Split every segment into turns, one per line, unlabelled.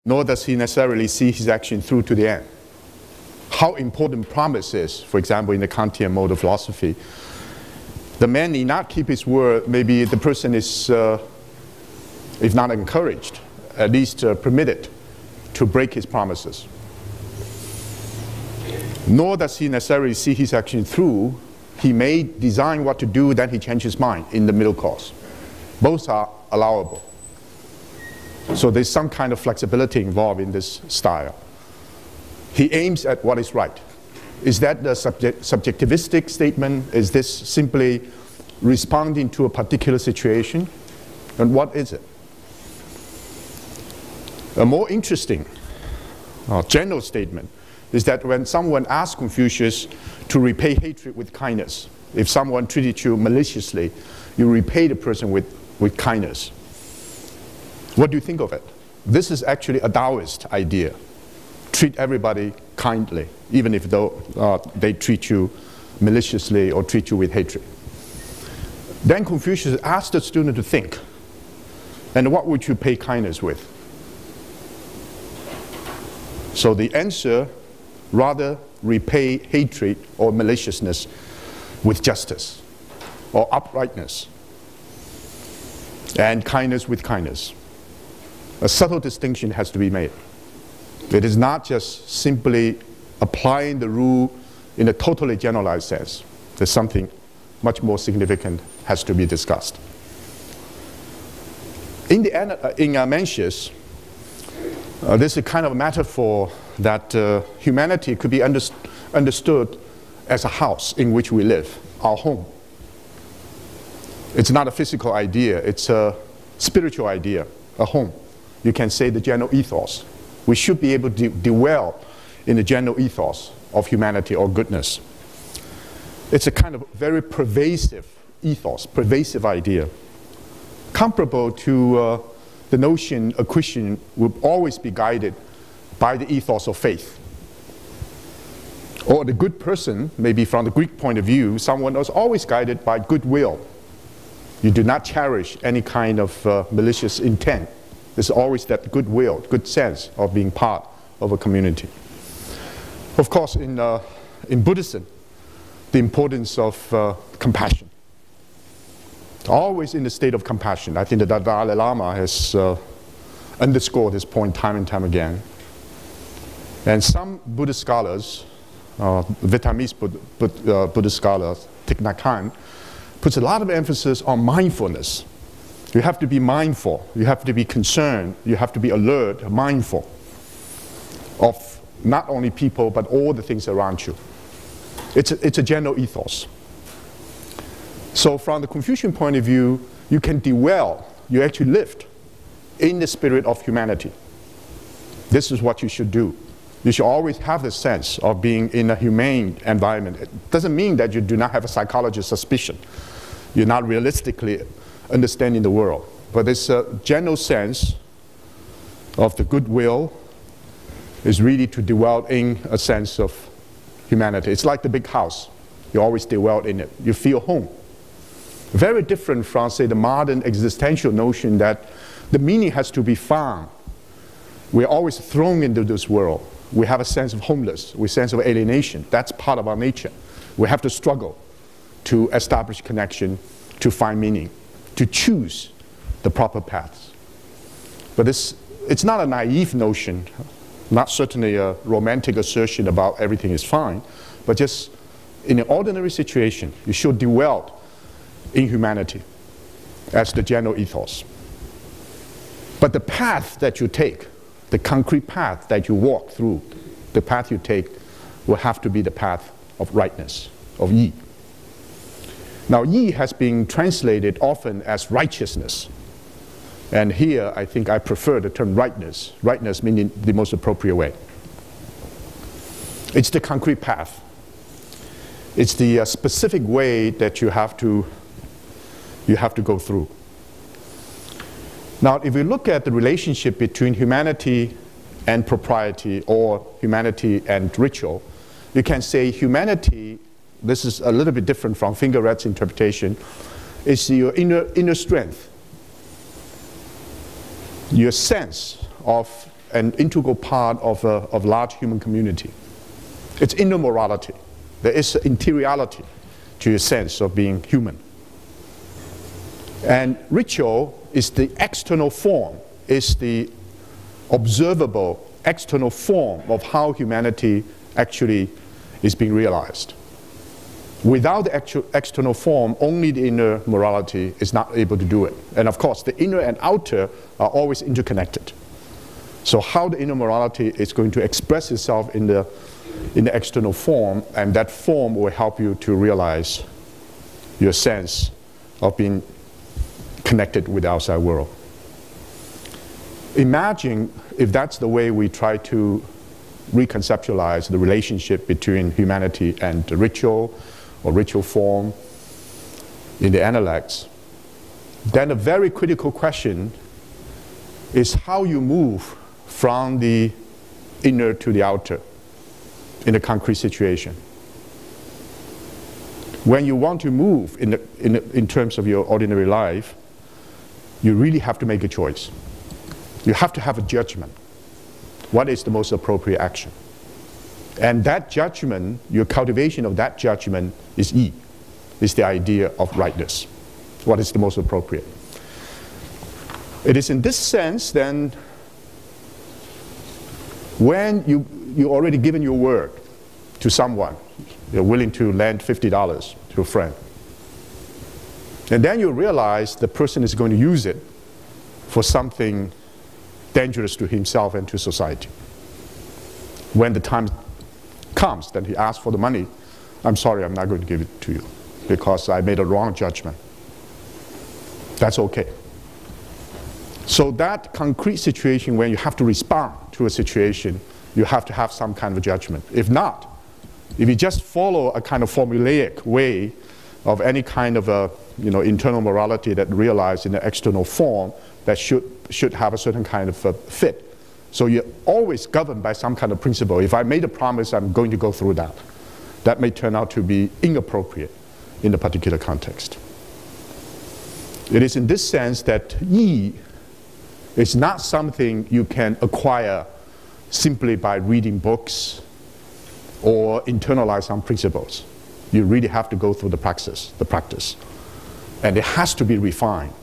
nor does he necessarily see his action through to the end. How important promise is, for example, in the Kantian mode of philosophy. The man need not keep his word. Maybe the person is, if not encouraged, at least permitted to break his promises. Nor does he necessarily see his action through. He may design what to do, then he changes his mind in the middle course. Both are allowable. So there's some kind of flexibility involved in this style. He aims at what is right. Is that the subjectivistic statement? Is this simply responding to a particular situation? And what is it? A more interesting general statement is that when someone asks Confucius to repay hatred with kindness, if someone treated you maliciously, you repay the person with kindness. What do you think of it? This is actually a Taoist idea. Treat everybody kindly, even if they treat you maliciously or treat you with hatred. Then Confucius asked the student to think, and what would you pay kindness with? So the answer, rather repay hatred or maliciousness with justice or uprightness, and kindness with kindness. A subtle distinction has to be made. It is not just simply applying the rule in a totally generalized sense. There's something much more significant has to be discussed. In Mencius, there's a kind of metaphor that humanity could be understood as a house in which we live, our home. It's not a physical idea, it's a spiritual idea, a home. You can say the general ethos. We should be able to dwell in the general ethos of humanity or goodness. It's a kind of very pervasive ethos, pervasive idea, comparable to the notion a Christian would always be guided by the ethos of faith. Or the good person, maybe from the Greek point of view, someone was always guided by goodwill. You do not cherish any kind of malicious intent. There's always that goodwill, good sense of being part of a community. Of course, in Buddhism, the importance of compassion. Always in the state of compassion. I think the Dalai Lama has underscored this point time and time again. And some Buddhist scholars, Vietnamese Buddhist scholars, Thich Nhat Hanh, puts a lot of emphasis on mindfulness. You have to be mindful, you have to be concerned, you have to be alert, mindful of not only people but all the things around you. It's a general ethos. So from the Confucian point of view, you can dwell, you actually live in the spirit of humanity. This is what you should do. You should always have the sense of being in a humane environment. It doesn't mean that you do not have a psychologist's suspicion. You're not realistically understanding the world. But this general sense of the goodwill is really to dwell in a sense of humanity. It's like the big house. You always dwell in it. You feel home. Very different from, say, the modern existential notion that the meaning has to be found. We're always thrown into this world. We have a sense of homeless, we sense of alienation. That's part of our nature. We have to struggle to establish connection, to find meaning, to choose the proper paths. But it's not a naive notion, not certainly a romantic assertion about everything is fine, but just in an ordinary situation, you should dwell in humanity as the general ethos. But the path that you take, the concrete path that you walk through, the path you take will have to be the path of rightness, of yi. Now, yi has been translated often as righteousness. And here, I think I prefer the term rightness. Rightness meaning the most appropriate way. It's the concrete path. It's the specific way that you have to go through. Now, if we look at the relationship between humanity and propriety, or humanity and ritual, you can say humanity, this is a little bit different from Fingeret's interpretation, is your inner strength, your sense of an integral part of a large human community. It's inner morality. There is interiority to your sense of being human. And ritual is the external form, is the observable external form of how humanity actually is being realized. Without the actual external form, only the inner morality is not able to do it. And of course, the inner and outer are always interconnected. So how the inner morality is going to express itself in the external form, and that form will help you to realize your sense of being connected with the outside world. Imagine if that's the way we try to reconceptualize the relationship between humanity and the ritual or ritual form in the analects. Then a very critical question is how you move from the inner to the outer in a concrete situation. When you want to move in terms of your ordinary life, you really have to make a choice. You have to have a judgment. What is the most appropriate action? And that judgment, your cultivation of that judgment is yi, is the idea of rightness. What is the most appropriate? It is in this sense then, when you already given your word to someone, you're willing to lend $50 to a friend, and then you realize the person is going to use it for something dangerous to himself and to society. When the time comes, then he asks for the money. I'm sorry, I'm not going to give it to you because I made a wrong judgment. That's okay. So that concrete situation when you have to respond to a situation, you have to have some kind of judgment. If not, if you just follow a kind of formulaic way of any kind of a internal morality that realized in an external form that should have a certain kind of fit. So you're always governed by some kind of principle. If I made a promise, I'm going to go through that. That may turn out to be inappropriate in the particular context. It is in this sense that yi is not something you can acquire simply by reading books or internalize some principles. You really have to go through the practice. And it has to be refined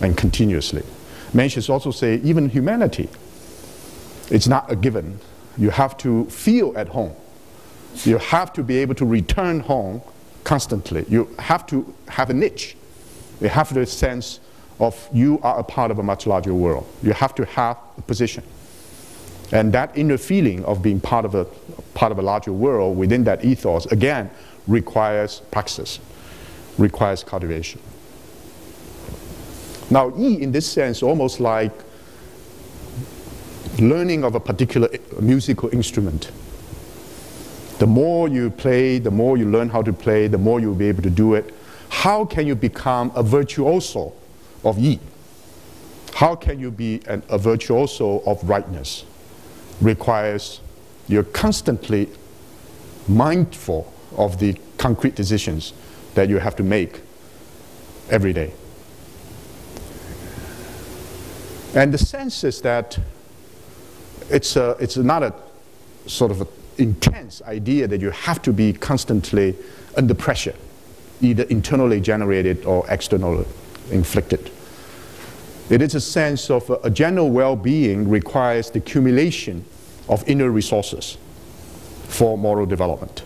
and continuously. Mencius also say even humanity, it's not a given. You have to feel at home. You have to be able to return home constantly. You have to have a niche. You have the sense of you are a part of a much larger world. You have to have a position. And that inner feeling of being part of a larger world within that ethos, again, requires praxis, requires cultivation. Now, yi in this sense, almost like learning of a particular musical instrument. The more you play, the more you learn how to play, the more you'll be able to do it. How can you become a virtuoso of yi? How can you be a virtuoso of rightness? Requires you're constantly mindful of the concrete decisions that you have to make every day. And the sense is that it's not a sort of a intense idea that you have to be constantly under pressure, either internally generated or externally inflicted. It is a sense of a general well-being requires the accumulation of inner resources for moral development.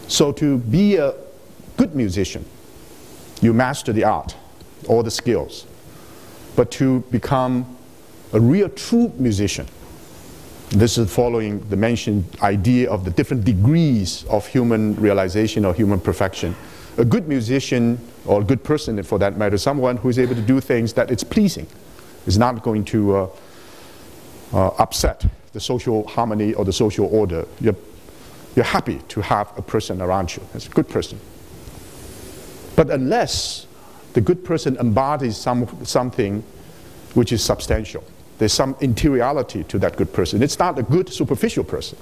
So to be a good musician, you master the art, all the skills. But to become a real true musician, this is following the mentioned idea of the different degrees of human realization or human perfection. A good musician, or a good person for that matter, someone who is able to do things that it's pleasing, is not going to upset the social harmony or the social order. You're happy to have a person around you as a good person. But unless the good person embodies something which is substantial, there's some interiority to that good person. It's not a good superficial person,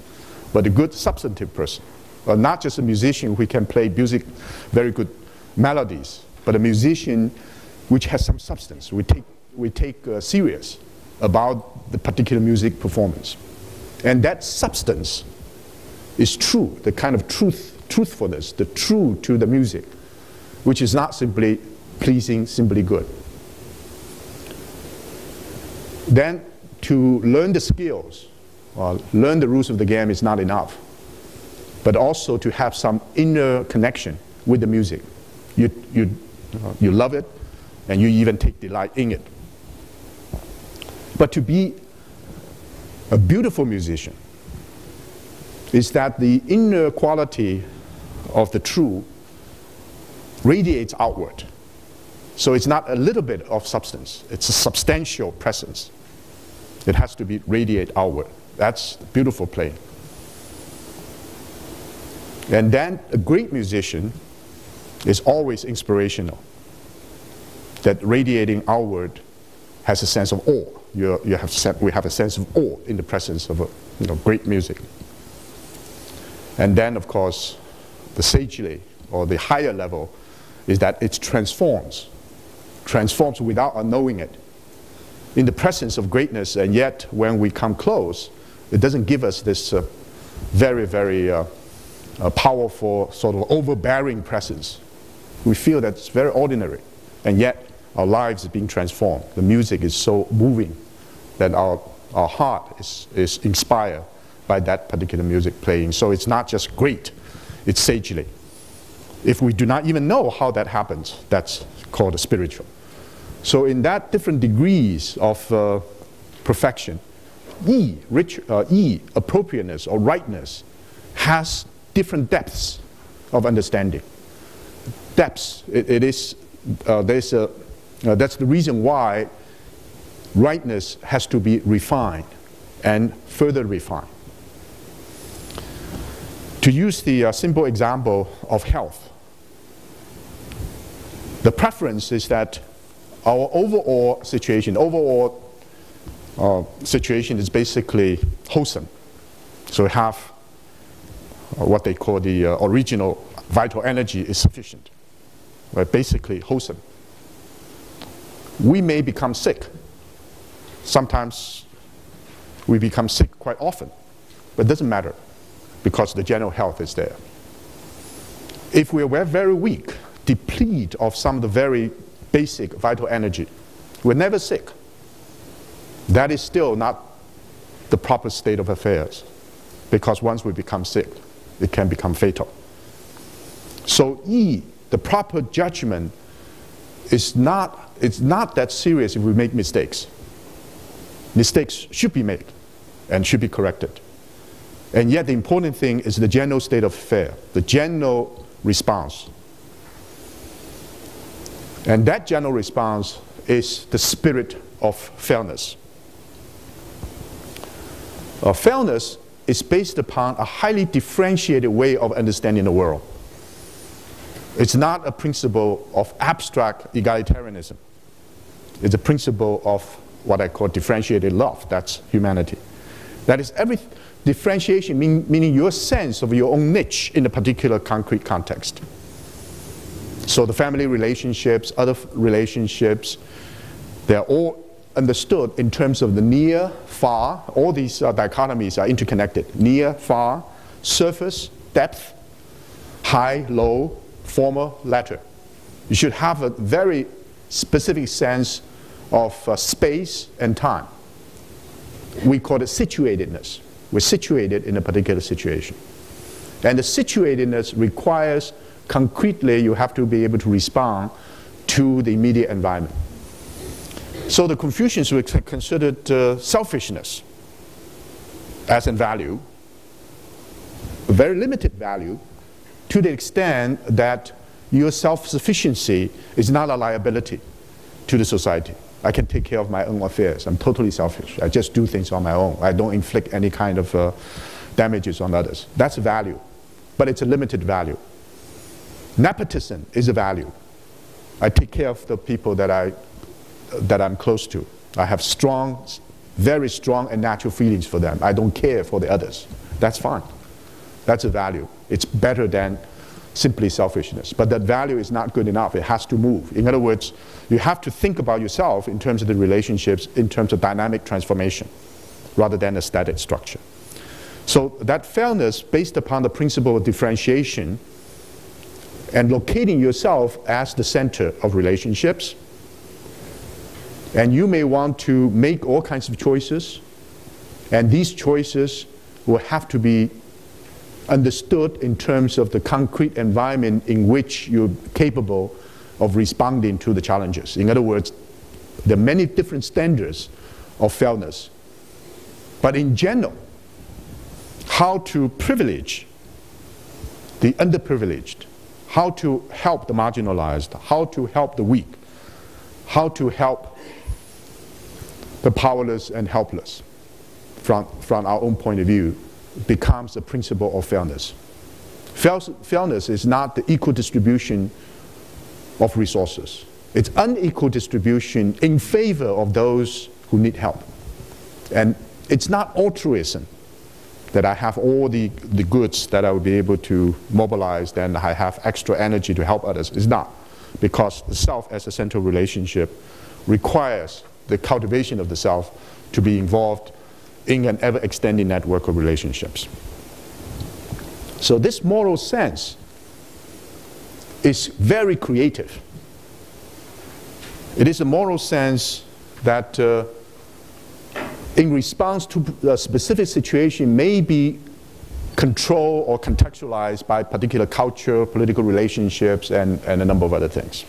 but a good substantive person. Not just a musician who can play music, very good melodies, but a musician which has some substance. We take serious about the particular music performance. And that substance is true, the kind of truthfulness, the true to the music, which is not simply pleasing, simply good. Then to learn the skills, learn the rules of the game is not enough, but also to have some inner connection with the music. You love it, and you even take delight in it. But to be a beautiful musician is that the inner quality of the true radiates outward. So it's not a little bit of substance, it's a substantial presence. It has to be radiate outward. That's beautiful playing. And then a great musician is always inspirational. That radiating outward has a sense of awe. We have a sense of awe in the presence of great music. And then, of course, the sagely, or the higher level, is that it transforms without our knowing it. In the presence of greatness, and yet when we come close, it doesn't give us this very, very powerful, sort of overbearing presence. We feel that it's very ordinary, and yet our lives are being transformed. The music is so moving that our heart is inspired by that particular music playing. So it's not just great, it's sagely. If we do not even know how that happens, that's called a spiritual. So in that different degrees of perfection, appropriateness or rightness has different depths of understanding. Depths, that's the reason why rightness has to be refined and further refined. To use the simple example of health, the preference is that our overall situation is basically wholesome. So we have what they call the original vital energy is sufficient. We're basically wholesome. We may become sick. Sometimes we become sick quite often, but it doesn't matter because the general health is there. If we are very weak, deplete of some of the very basic vital energy, we're never sick. That is still not the proper state of affairs, because once we become sick, it can become fatal. So the proper judgment it's not that serious if we make mistakes. Mistakes should be made and should be corrected. And yet the important thing is the general state of affair, the general response. And that general response is the spirit of fairness. Fairness is based upon a highly differentiated way of understanding the world. It's not a principle of abstract egalitarianism. It's a principle of what I call differentiated love. That's humanity. That is every differentiation, meaning your sense of your own niche in a particular concrete context. So the family relationships, other relationships, they're all understood in terms of the near, far. All these dichotomies are interconnected. Near, far, surface, depth, high, low, former, latter. You should have a very specific sense of space and time. We call it situatedness. We're situated in a particular situation. And the situatedness requires, concretely, you have to be able to respond to the immediate environment. So the Confucians were considered selfishness as a value, a very limited value, to the extent that your self-sufficiency is not a liability to the society. I can take care of my own affairs. I'm totally selfish. I just do things on my own. I don't inflict any kind of damages on others. That's a value, but it's a limited value. Nepotism is a value. I take care of the people that I'm close to. I have strong, very strong and natural feelings for them. I don't care for the others. That's fine. That's a value. It's better than simply selfishness. But that value is not good enough. It has to move. In other words, you have to think about yourself in terms of the relationships, in terms of dynamic transformation, rather than a static structure. So that fairness, based upon the principle of differentiation and locating yourself as the center of relationships, and you may want to make all kinds of choices, and these choices will have to be understood in terms of the concrete environment in which you're capable of responding to the challenges. In other words, there are many different standards of fairness. But in general, how to privilege the underprivileged, how to help the marginalized, how to help the weak, how to help the powerless and helpless from our own point of view becomes a principle of fairness. Fairness is not the equal distribution of resources. It's unequal distribution in favor of those who need help. And it's not altruism that I have all the goods that I will be able to mobilize, then I have extra energy to help others. It's not. Because the self as a central relationship requires the cultivation of the self to be involved in an ever-extending network of relationships. So this moral sense is very creative. It is a moral sense that in response to a specific situation may be controlled or contextualized by particular culture, political relationships, and a number of other things.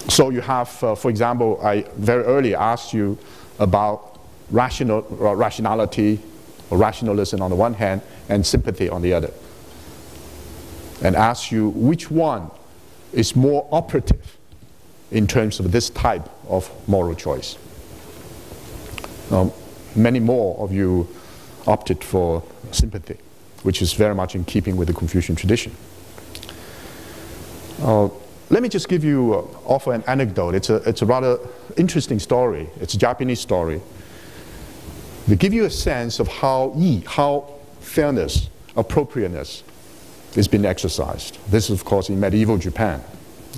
So you have, for example, I very early asked you about rationality or rationalism on the one hand and sympathy on the other, and asked you which one is more operative in terms of this type of moral choice. Many more of you opted for sympathy, which is very much in keeping with the Confucian tradition. Let me just give you, offer an anecdote. It's a rather interesting story. It's a Japanese story. To give you a sense of how fairness, appropriateness is being exercised. This is, of course, in medieval Japan.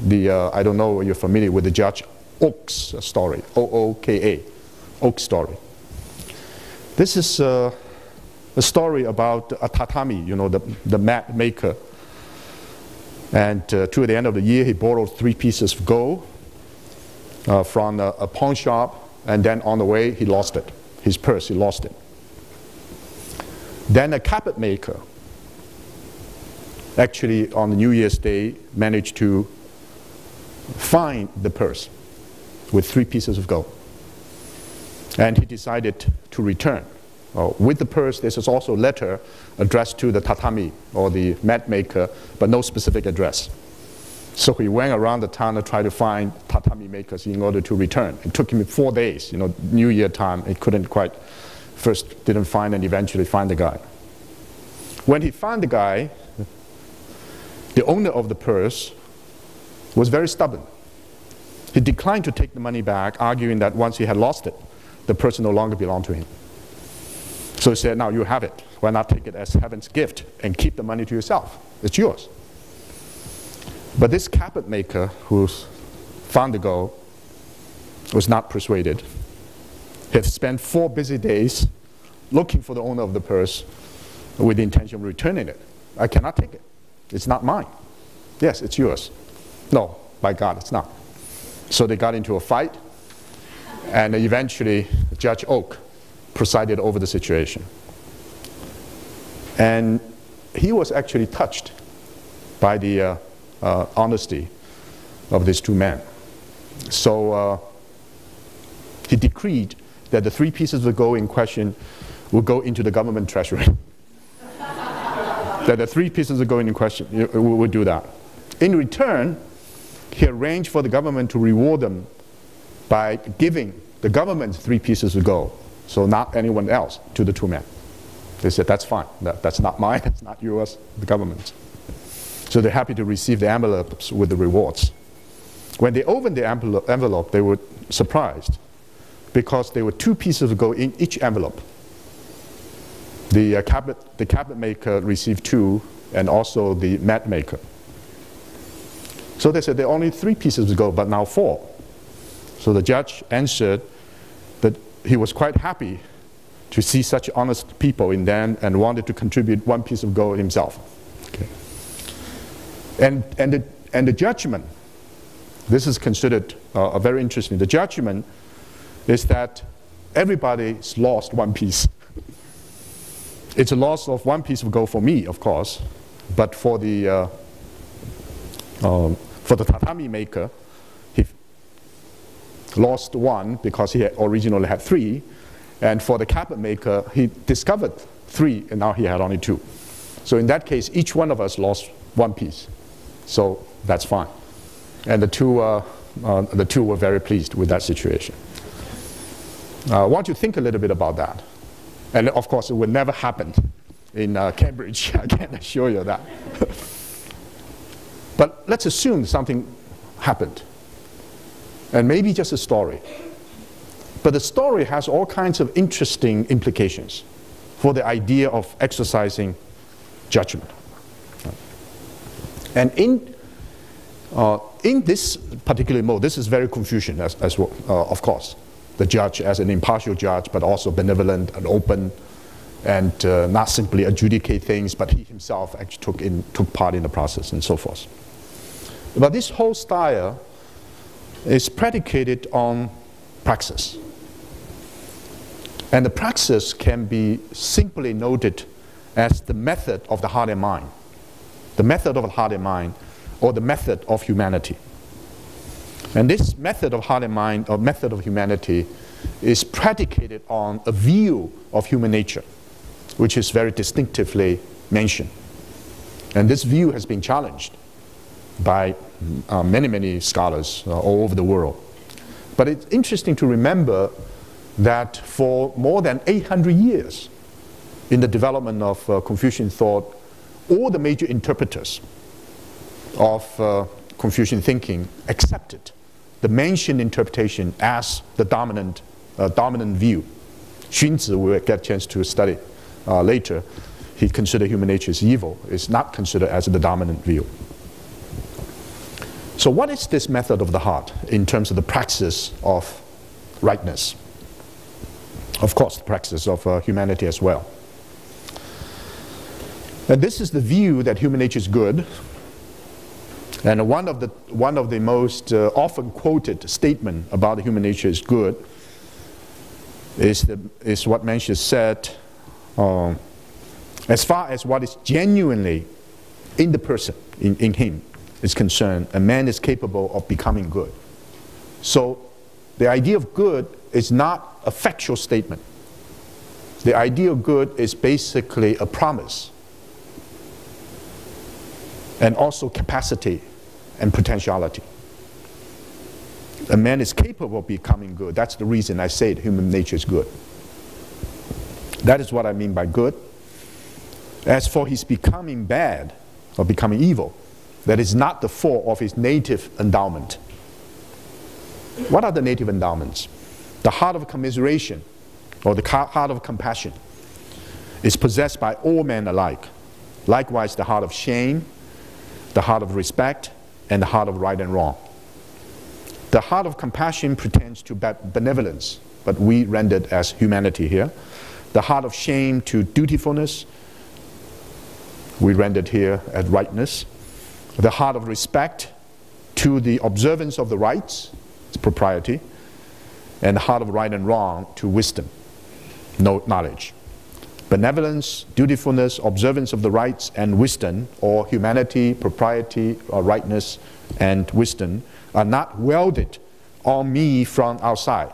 I don't know if you're familiar with the Judge Oak's story, O-O-K-A, Oak story. This is a story about a tatami, you know, the mat maker. And toward the end of the year, he borrowed 3 pieces of gold from a pawn shop, and then on the way, he lost it. His purse, he lost it. Then a carpet maker, actually on the New Year's Day, managed to find the purse with 3 pieces of gold. And he decided to return. With the purse, this is also a letter addressed to the tatami or the mat maker, but no specific address. So he went around the town to try to find tatami makers in order to return. It took him 4 days, you know, New Year time. He couldn't quite, first didn't find and eventually find the guy. When he found the guy, the owner of the purse was very stubborn. He declined to take the money back, arguing that once he had lost it, the purse no longer belonged to him. So he said, now you have it. Why not take it as heaven's gift and keep the money to yourself? It's yours. But this carpet maker who found the gold was not persuaded. He had spent 4 busy days looking for the owner of the purse with the intention of returning it. I cannot take it. It's not mine. Yes, it's yours. No, by God, it's not. So they got into a fight, and eventually Judge Oak presided over the situation. And he was actually touched by the honesty of these 2 men. So he decreed that the 3 pieces of gold in question would go into the government treasury. That the 3 pieces of gold in question would do that. In return, he arranged for the government to reward them by giving the government 3 pieces of gold, so not anyone else, to the 2 men. They said, that's fine. That's not mine. That's not yours, the government's. So they're happy to receive the envelopes with the rewards. When they opened the envelope, they were surprised because there were 2 pieces of gold in each envelope. The cabinet maker received 2, and also the mat maker. So they said there are only 3 pieces to go, but now 4. So the judge answered that he was quite happy to see such honest people in there and wanted to contribute 1 piece of gold himself. Okay. And the judgment, this is considered very interesting. The judgment is that everybody's lost 1 piece. It's a loss of 1 piece of gold for me, of course, but for the tatami maker, he lost 1 because he originally had 3, and for the cabinet maker, he discovered 3, and now he had only 2. So in that case, each one of us lost 1 piece. So that's fine. And the two were very pleased with that situation. I want you to think a little bit about that. And of course, it would never happen in Cambridge, I can assure you that. But let's assume something happened. And maybe just a story. But the story has all kinds of interesting implications for the idea of exercising judgment. And in this particular mode, this is very Confucian as well, of course. The judge as an impartial judge, but also benevolent and open, and not simply adjudicate things, but he himself actually took part in the process and so forth. But this whole style is predicated on praxis. And the praxis can be simply noted as the method of the heart and mind. The method of the heart and mind, or the method of humanity. And this method of heart and mind, or method of humanity, is predicated on a view of human nature, which is very distinctively mentioned. And this view has been challenged by many, many scholars all over the world. But it's interesting to remember that for more than 800 years in the development of Confucian thought, all the major interpreters of Confucian thinking accepted the mentioned interpretation as the dominant view. Xunzi, we will get a chance to study later, he considered human nature as evil. It's not considered as the dominant view. So what is this method of the heart in terms of the praxis of rightness? Of course, the praxis of humanity as well. And this is the view that human nature is good. And one of the most often quoted statement about the human nature is good is what Mencius said, as far as what is genuinely in the person, in him, is concerned, a man is capable of becoming good. So the idea of good is not a factual statement. The idea of good is basically a promise, and also capacity and potentiality. A man is capable of becoming good. That's the reason I say that human nature is good. That is what I mean by good. As for his becoming bad or becoming evil, that is not the fault of his native endowment. What are the native endowments? The heart of commiseration, or the heart of compassion, is possessed by all men alike. Likewise, the heart of shame, the heart of respect, and the heart of right and wrong. The heart of compassion pretends to benevolence, but we render it as humanity here. The heart of shame to dutifulness, we rendered here as rightness. The heart of respect to the observance of the rights, it's propriety. And the heart of right and wrong to wisdom, knowledge. Benevolence, dutifulness, observance of the rights, and wisdom, or humanity, propriety, or rightness, and wisdom, are not welded on me from outside.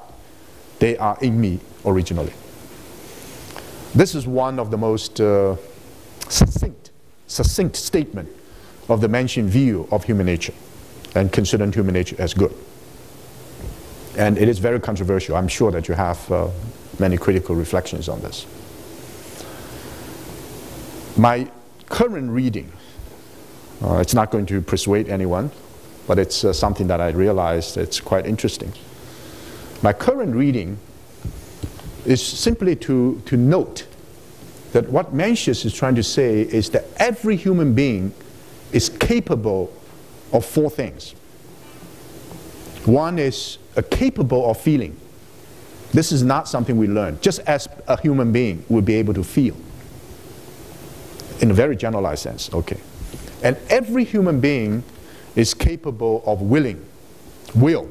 They are in me originally. This is one of the most succinct statement of the mentioned view of human nature, and considering human nature as good. And it is very controversial. I'm sure that you have many critical reflections on this. My current reading, it's not going to persuade anyone, but it's something that I realized it's quite interesting. My current reading is simply to note that what Mencius is trying to say is that every human being is capable of four things. One is capable of feeling. This is not something we learn, just as a human being would be able to feel. In a very generalized sense, okay. And every human being is capable of will.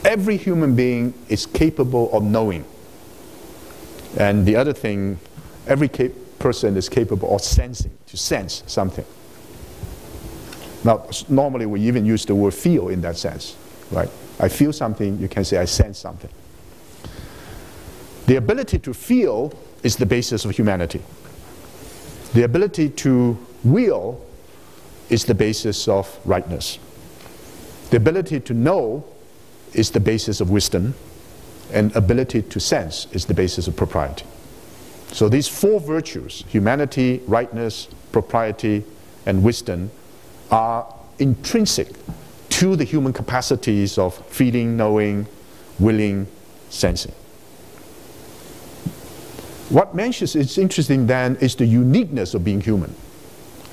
Every human being is capable of knowing. And the other thing, every person is capable of sensing, to sense something. Now, normally we even use the word feel in that sense, right? I feel something, you can say I sense something. The ability to feel is the basis of humanity. The ability to will is the basis of rightness. The ability to know is the basis of wisdom, and ability to sense is the basis of propriety. So these four virtues, humanity, rightness, propriety, and wisdom, are intrinsic to the human capacities of feeling, knowing, willing, sensing. What Mencius is interesting then is the uniqueness of being human.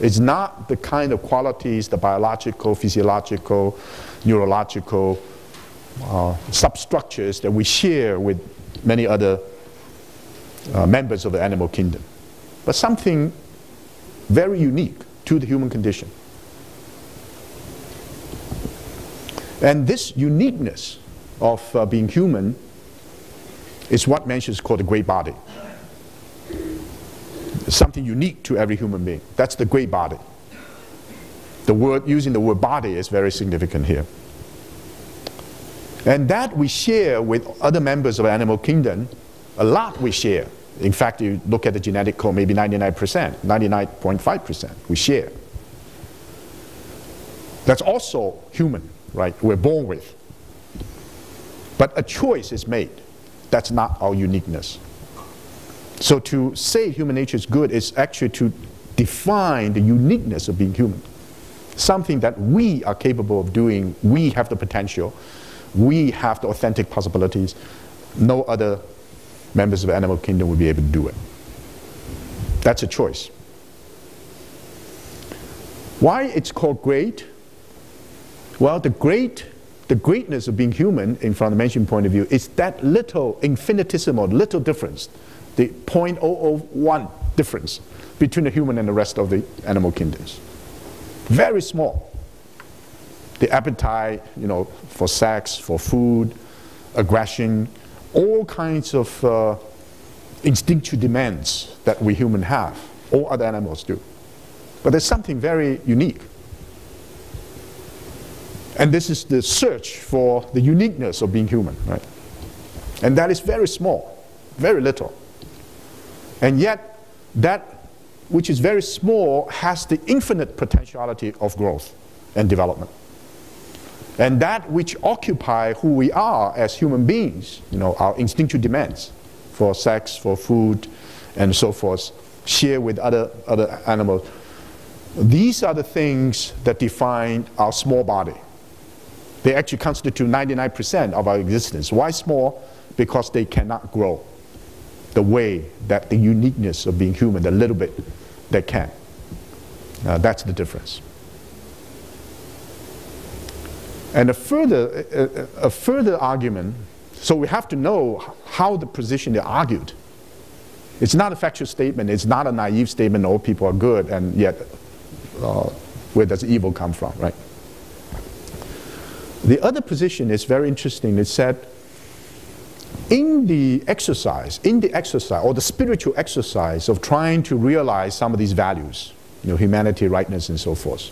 It's not the kind of qualities, the biological, physiological, neurological substructures that we share with many other members of the animal kingdom, but something very unique to the human condition. And this uniqueness of being human is what Mencius called the great body. It's something unique to every human being. That's the great body. The word, using the word body is very significant here. And that we share with other members of the animal kingdom, a lot we share. In fact, you look at the genetic code, maybe 99%, 99.5% we share. That's also human, right? We're born with. But a choice is made. That's not our uniqueness. So to say human nature is good is actually to define the uniqueness of being human. Something that we are capable of doing, we have the potential, we have the authentic possibilities. No other members of the animal kingdom will be able to do it. That's a choice. Why it's called great? Well, the greatness of being human, from the Mencian point of view, is that little infinitesimal, little difference, the 0.001 difference between the human and the rest of the animal kingdoms. Very small. The appetite, for sex, for food, aggression, all kinds of instinctual demands that we humans have. All other animals do. But there's something very unique. And this is the search for the uniqueness of being human, right? And that is very small, very little. And yet, that which is very small has the infinite potentiality of growth and development. And that which occupy who we are as human beings, our instinctual demands for sex, for food, and so forth, share with other animals. These are the things that define our small body. They actually constitute 99% of our existence. Why small? Because they cannot grow the way that the uniqueness of being human, the little bit, they can. That's the difference. And a further argument, so we have to know how the position is argued. It's not a factual statement, it's not a naive statement, all people are good, and yet where does evil come from, right? The other position is very interesting. It said, in the exercise, or the spiritual exercise of trying to realize some of these values, humanity, rightness, and so forth,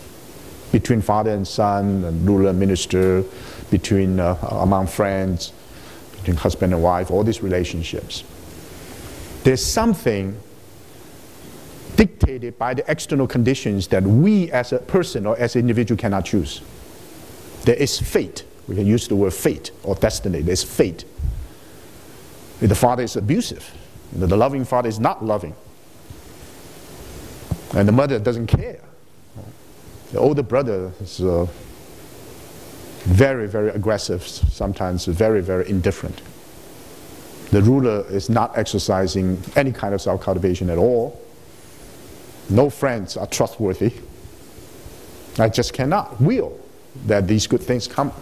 between father and son, and ruler and minister, between among friends, between husband and wife, all these relationships. There's something dictated by the external conditions that we as a person or as an individual cannot choose. There is fate. We can use the word fate or destiny. There's fate. If the father is abusive, the loving father is not loving, and the mother doesn't care. The older brother is very, very aggressive, sometimes very, very indifferent. The ruler is not exercising any kind of self-cultivation at all. No friends are trustworthy. I just cannot will that these good things come.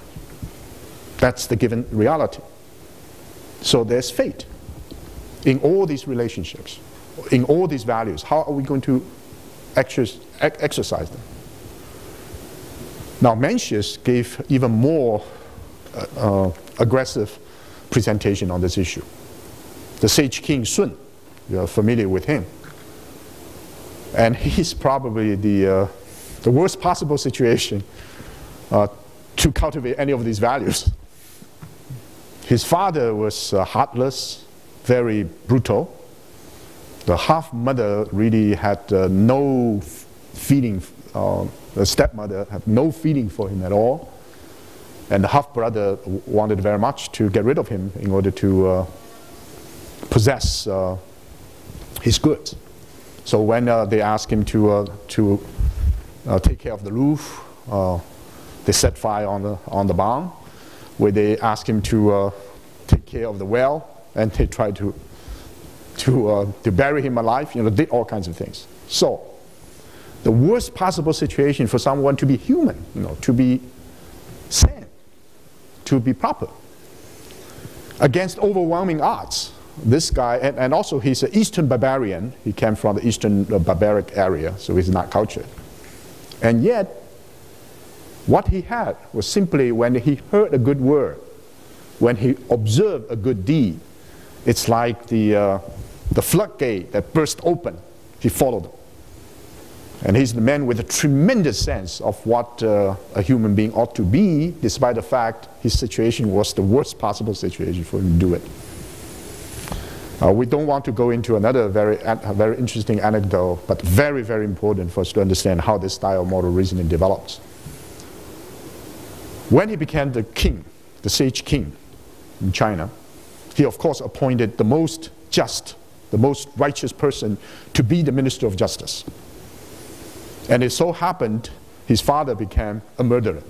That's the given reality. So there's fate in all these relationships, in all these values. How are we going to exercise them? Now Mencius gave even more aggressive presentation on this issue. The sage king Sun, you're familiar with him. And he's probably the worst possible situation to cultivate any of these values. His father was heartless, very brutal. The half-mother really had no feeling, the stepmother had no feeling for him at all. And the half-brother wanted very much to get rid of him in order to possess his goods. So when they asked him to take care of the roof, they set fire on the barn. Where they asked him to take care of the well, and they tried to bury him alive. Did all kinds of things. So the worst possible situation for someone to be human, to be sane, to be proper, against overwhelming odds. This guy, and also he's an Eastern barbarian. He came from the Eastern barbaric area, so he's not cultured. And yet, what he had was simply when he heard a good word, when he observed a good deed, it's like the floodgate that burst open. He followed them. And he's the man with a tremendous sense of what a human being ought to be, despite the fact his situation was the worst possible situation for him to do it. We don't want to go into another very interesting anecdote, but very, very important for us to understand how this style of moral reasoning develops. When he became the king, the sage king in China, he of course appointed the most just, the most righteous person to be the minister of justice. And it so happened his father became a murderer.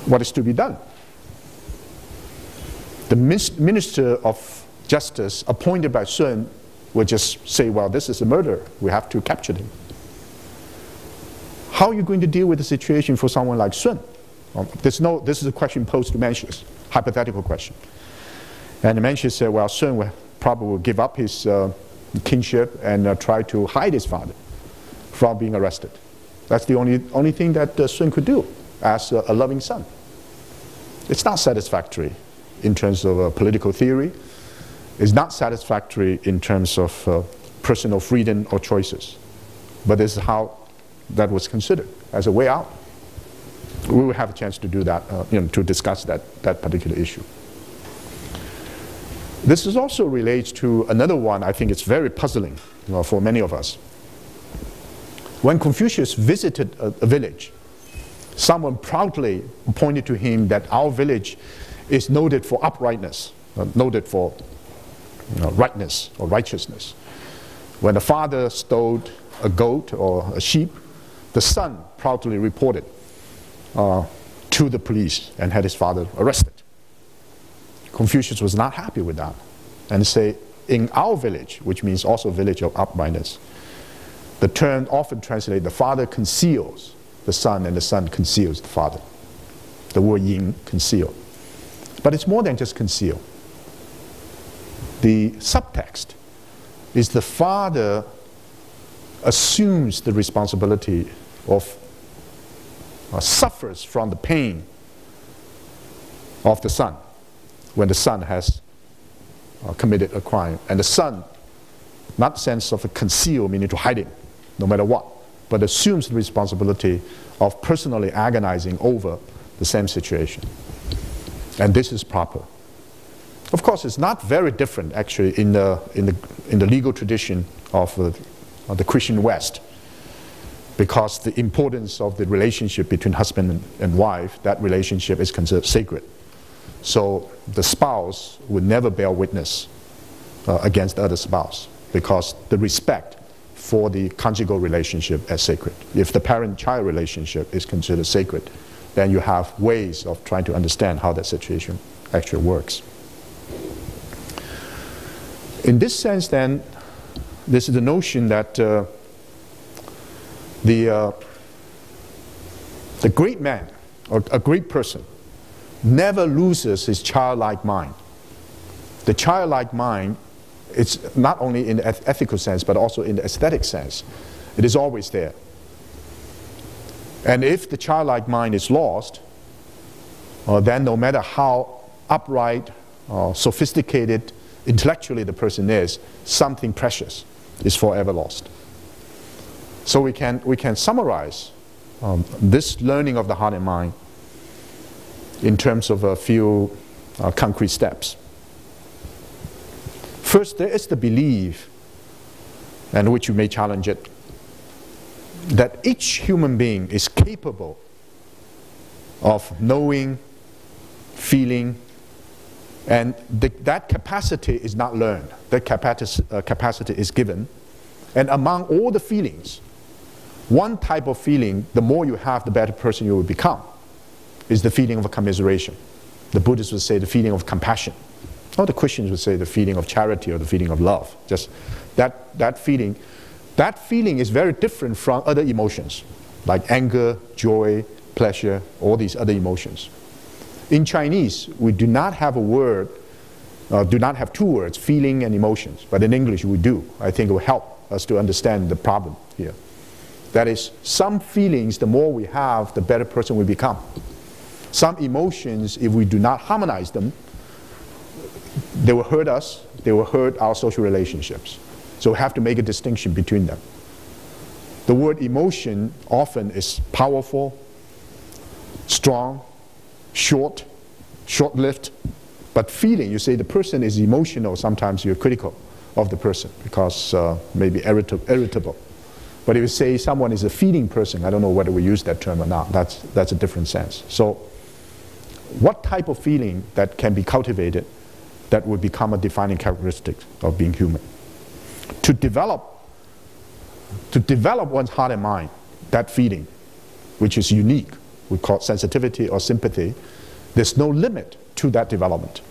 What is to be done? The minister of justice appointed by Sun would just say, well, this is a murderer. We have to capture him. How are you going to deal with the situation for someone like Sun? This is a question posed to Mencius, hypothetical question. And Mencius said, well, Sun will probably give up his kingship and try to hide his father from being arrested. That's the only thing that Sun could do as a loving son. It's not satisfactory in terms of political theory. It's not satisfactory in terms of personal freedom or choices. But this is how that was considered as a way out. We will have a chance to do that, to discuss that particular issue. This is also relates to another one. I think it's very puzzling for many of us. When Confucius visited a village, someone proudly pointed to him that our village is noted for uprightness, noted for rightness or righteousness. When the father stole a goat or a sheep, the son proudly reported to the police and had his father arrested. Confucius was not happy with that and say, in our village, which means also village of uprightness, the term often translated, the father conceals the son and the son conceals the father. The word yin, conceal. But it's more than just conceal. The subtext is the father assumes the responsibility of, suffers from the pain of the son when the son has committed a crime. And the son, not sense of a conceal, meaning to hide it, no matter what, but assumes the responsibility of personally agonizing over the same situation. And this is proper. Of course, it's not very different actually in the legal tradition of the Christian West, because the importance of the relationship between husband and wife, that relationship is considered sacred. So the spouse would never bear witness against the other spouse, because the respect for the conjugal relationship as sacred. If the parent-child relationship is considered sacred, then you have ways of trying to understand how that situation actually works. In this sense, then, this is the notion that the great man or a great person never loses his childlike mind. The childlike mind, it's not only in the ethical sense but also in the aesthetic sense. It is always there. And if the childlike mind is lost, then no matter how upright or sophisticated intellectually the person is, something precious is forever lost. So we can summarize this learning of the heart and mind in terms of a few concrete steps. First, there is the belief, and which you may challenge it, that each human being is capable of knowing, feeling, and that capacity is not learned. That capacity is given. And among all the feelings, one type of feeling, the more you have, the better person you will become, is the feeling of commiseration. The Buddhists would say the feeling of compassion. Or the Christians would say the feeling of charity or the feeling of love. Just that feeling. That feeling is very different from other emotions, like anger, joy, pleasure, all these other emotions. In Chinese, we do not have a word, do not have two words, feeling and emotions. But in English, we do. I think it will help us to understand the problem here. That is, some feelings, the more we have, the better person we become. Some emotions, if we do not harmonize them, they will hurt us, they will hurt our social relationships. So we have to make a distinction between them. The word emotion often is powerful, strong, short-lived. But feeling, you say the person is emotional, sometimes you're critical of the person because maybe irritable. But if you say someone is a feeling person, I don't know whether we use that term or not, that's a different sense. So what type of feeling that can be cultivated that would become a defining characteristic of being human? To develop one's heart and mind, that feeling, which is unique, we call it sensitivity or sympathy, there's no limit to that development.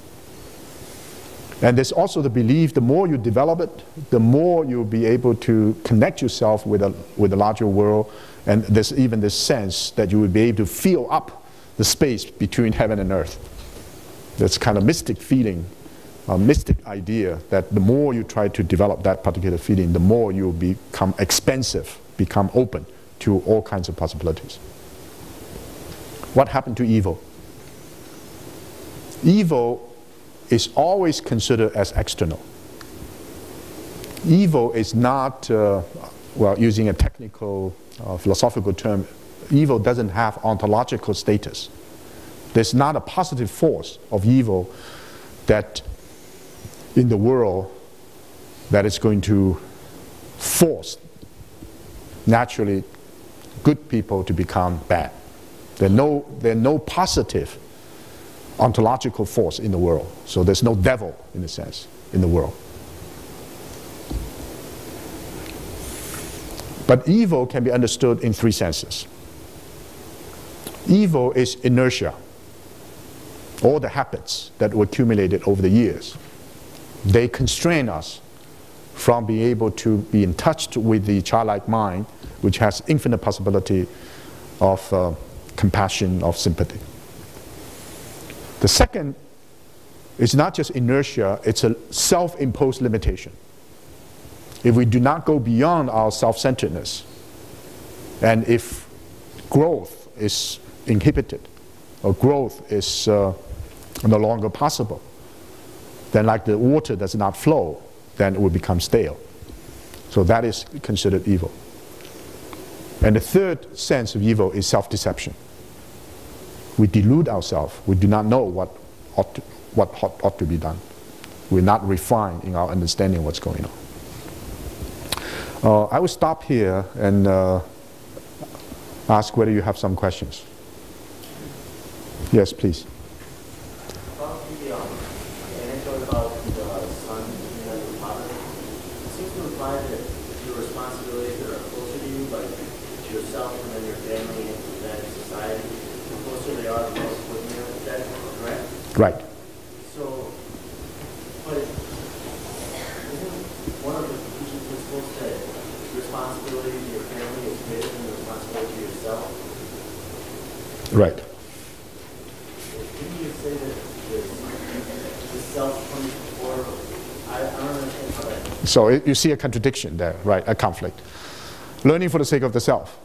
And there's also the belief, the more you develop it, the more you'll be able to connect yourself with a larger world, and there's even this sense that you will be able to fill up the space between heaven and earth. This kind of mystic feeling, a mystic idea that the more you try to develop that particular feeling, the more you become expansive, become open to all kinds of possibilities. What happened to evil? Evil is always considered as external. Evil is not, well, using a technical, philosophical term, evil doesn't have ontological status. There's not a positive force of evil that in the world that is going to force naturally good people to become bad. There are no positive ontological force in the world. So there's no devil, in a sense, in the world. But evil can be understood in three senses. Evil is inertia, all the habits that were accumulated over the years. They constrain us from being able to be in touch with the childlike mind, which has infinite possibility of compassion, of sympathy. The second is not just inertia, it's a self-imposed limitation. If we do not go beyond our self-centeredness, and if growth is inhibited, or growth is no longer possible, then like the water does not flow, then it will become stale. So that is considered evil. And the third sense of evil is self-deception. We delude ourselves. We do not know what ought to be done. We're not refined in our understanding of what's going on. I will stop here and ask whether you have some questions. Yes, please.
About the anecdote about the son and the father, it seems to imply that your responsibilities that are closer to you, like yourself and then your family and then society, the closer they are, the more important they are. Is that correct?
Right.
So, but self?
Right.
Didn't you say that the self comes before? I don't understand how that.
So you see a contradiction there, right? A conflict. Learning for the sake of the self.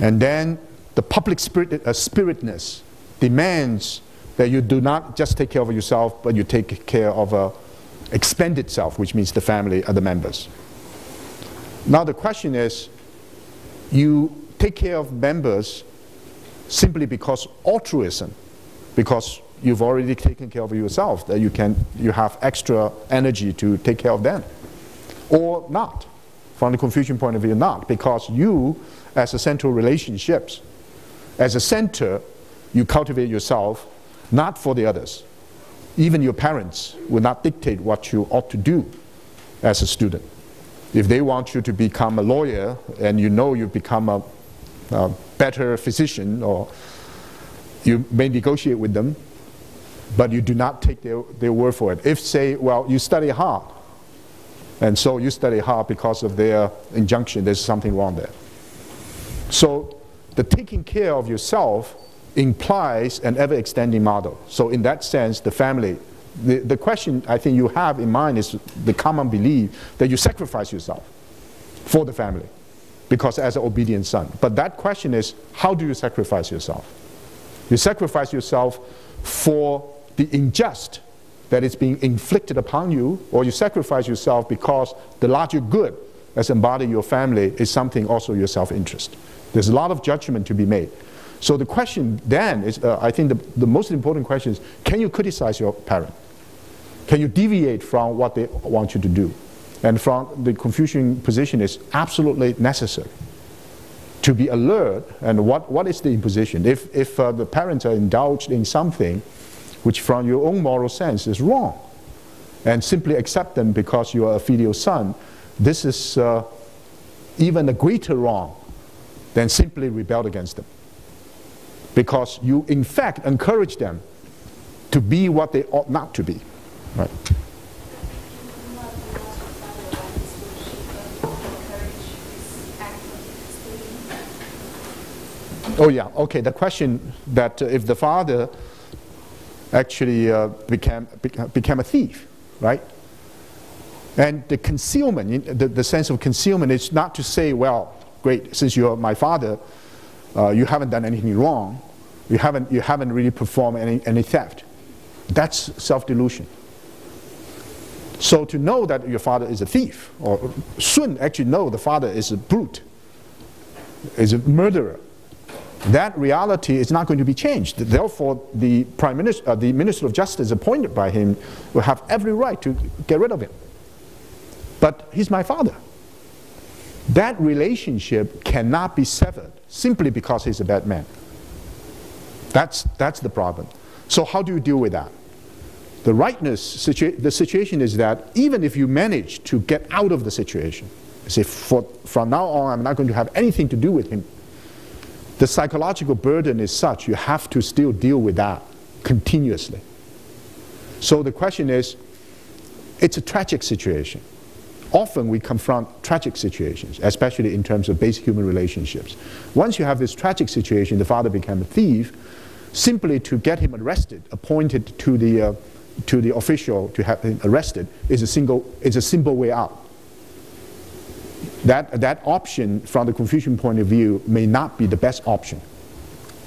And then the public spiritness demands that you do not just take care of yourself, but you take care of a expanded self, which means the family, other members. Now the question is, you take care of members simply because altruism, because you've already taken care of yourself, that you have extra energy to take care of them, or not. From the Confucian point of view, not, because you, as a central relationships, as a center, you cultivate yourself, not for the others. Even your parents will not dictate what you ought to do as a student. If they want you to become a lawyer, and you know you become a better physician, or you may negotiate with them, but you do not take their word for it. If, say, well, you study hard, and so you study hard because of their injunction, there's something wrong there. So the taking care of yourself implies an ever-extending model. So in that sense, the family, the question I think you have in mind is the common belief that you sacrifice yourself for the family, because as an obedient son. But that question is, how do you sacrifice yourself? You sacrifice yourself for the unjust that is being inflicted upon you, or you sacrifice yourself because the larger good as embodied in your family is something also your self-interest. There's a lot of judgment to be made. So the question then is, I think the most important question is, can you criticize your parent? Can you deviate from what they want you to do? And from the Confucian position is absolutely necessary to be alert. And what is the imposition? If the parents are indulged in something which from your own moral sense is wrong, and simply accept them because you are a filial son, this is even a greater wrong than simply rebel against them. Because you in fact encourage them to be what they ought not to be. Right. Oh yeah, okay, the question that if the father actually became a thief, right? And the concealment, the sense of concealment is not to say, well, great, since you're my father, you haven't done anything wrong, you haven't really performed any theft. That's self-delusion. So to know that your father is a thief, or Sun actually know the father is a brute, is a murderer, that reality is not going to be changed. Therefore, the Prime Minister, the Minister of Justice appointed by him will have every right to get rid of him. But he's my father. That relationship cannot be severed simply because he's a bad man. That's the problem. So how do you deal with that? The rightness, the situation is that even if you manage to get out of the situation, say from now on I'm not going to have anything to do with him, the psychological burden is such you have to still deal with that continuously. So the question is, it's a tragic situation. Often we confront tragic situations, especially in terms of basic human relationships. Once you have this tragic situation, the father became a thief, simply to get him arrested, appointed to the official to have him arrested is a simple way out. That option from the Confucian point of view may not be the best option.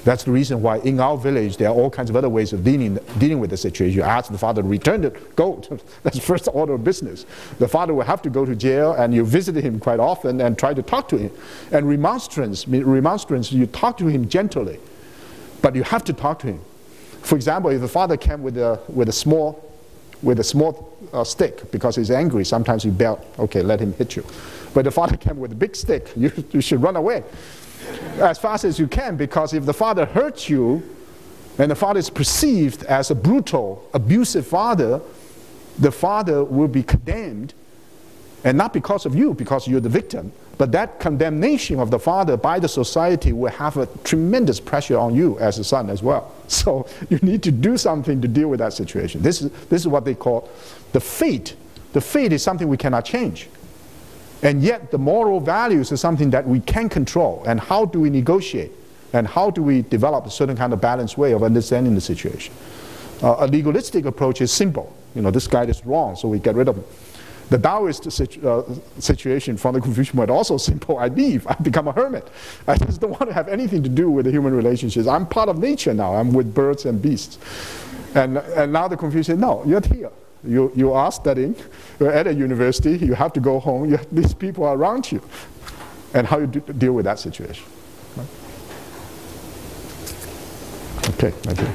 That's the reason why in our village there are all kinds of other ways of dealing with the situation. You ask the father to return the goat. That's first order of business. The father will have to go to jail, and you visit him quite often and try to talk to him. And remonstrance, you talk to him gently, but you have to talk to him. For example, if the father came with a small stick because he's angry, sometimes you belt, okay, let him hit you. But the father came with a big stick, you should run away as fast as you can, because if the father hurts you and the father is perceived as a brutal, abusive father, the father will be condemned, and not because of you, because you're the victim, but that condemnation of the father by the society will have a tremendous pressure on you as a son as well. So you need to do something to deal with that situation. This is what they call the fate. The fate is something we cannot change. And yet the moral values is something that we can control. And how do we negotiate? And how do we develop a certain kind of balanced way of understanding the situation? A legalistic approach is simple. You know, this guy is wrong, so we get rid of him. The Taoist situation from the Confucian point also simple. I leave. I become a hermit. I just don't want to have anything to do with the human relationships. I'm part of nature now. I'm with birds and beasts. And now the Confucian, no, you're here. You are studying. You're at a university. You have to go home. These people are around you. And how you deal with that situation. Right? Okay, I do.